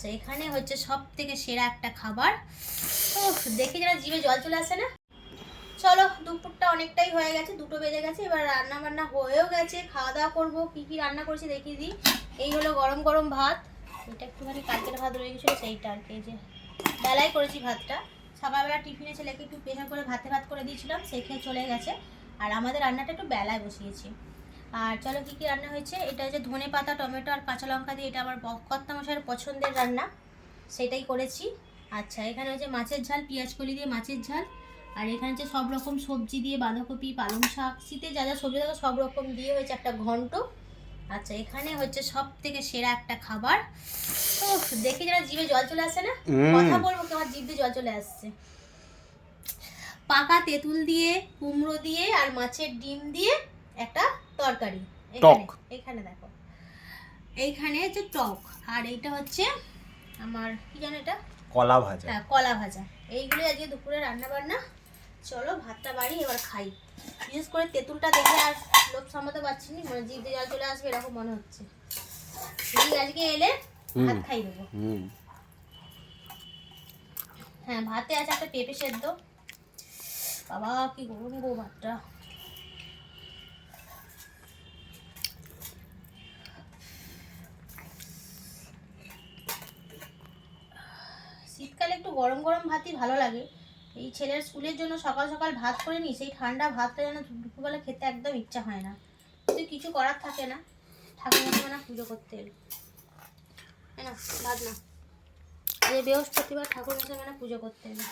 আচ্ছা এখানে হচ্ছে সব থেকে সেরা একটা খাবার। দেখে যারা জিভে জল চলে আসে না। চলো দুপুরটা অনেকটাই হয়ে গেছে, 2টো বেজে গেছে, এবার রান্না বান্না হয়েও গেছে, খাওয়া দাওয়া করবো। কী কী রান্না করেছি দেখিয়ে দিই। এই হলো গরম গরম ভাত, এটা একটুখানি কালকের ভাত রয়ে গেছিলো সেইটা আর কি, এই যে বেলায় করেছি ভাতটা। সকালবেলা টিফিনে ছেলেকে একটু প্রেশার করে ভাত করে দিয়েছিলাম, সে খেয়ে চলে গেছে। আর আমাদের রান্নাটা একটু বেলায় বসিয়েছি। আর চলো কী কী রান্না হয়েছে। এটা হচ্ছে ধনে পাতা টমেটো আর কাঁচা লঙ্কা দিয়ে, এটা আমার কর্তামশাইয়ের পছন্দের রান্না, সেটাই করেছি। আচ্ছা এখানে হচ্ছে মাছের ঝাল, পেঁয়াজকলি দিয়ে মাছের ঝাল। আর এখানে হচ্ছে সব রকম সবজি দিয়ে, বাঁধাকপি পালং শাক, শীতে যা যা সবজি থাকে সব রকম দিয়ে হয়েছে একটা ঘন্ট। আচ্ছা এখানে হচ্ছে সব থেকে সেরা একটা খাবার। দেখে যারা জিভে জল চলে আসে না, কথা বলবো কি আমার জিভ দিয়ে জল চলে আসছে। পাকা তেঁতুল দিয়ে, কুমড়ো দিয়ে আর মাছের ডিম দিয়ে একটা তরকারি। এখানে দেখো, এইখানে হচ্ছে টক, আর এইটা হচ্ছে আমার কি জানো এটা, কলা ভাজা। হ্যাঁ কলা ভাজা। এইগুলো আজকে দুপুরে রান্না বান্না। চলো ভাতটা বাড়ি এবার খাই। বিশেষ করে তেঁতুলটা দেখে আর লোভ সামলাতে পারছি না, মানে জিভ দিয়ে জল চলে আসবে এরকম মনে হচ্ছে। আজকে এলে ভাত খাই দেবো। হ্যাঁ ভাতে আছে একটা পেঁপে সেদ্ধ। বাবা কি গরম গো ভাতটা। শীতকালে একটু গরম গরম ভাতই ভালো লাগে। এই ছেলের স্কুলের জন্য সকাল সকাল ভাত করে নিই, সেই ঠান্ডা ভাতটা যেন দুপুরবেলা খেতে একদম ইচ্ছা হয় না, কিন্তু কিছু করার থাকে না। ঠাকুর না পুজো করতে এলো, তাই না ভাত না, বৃহস্পতিবার ঠাকুর মশাই পুজো করতে এলো।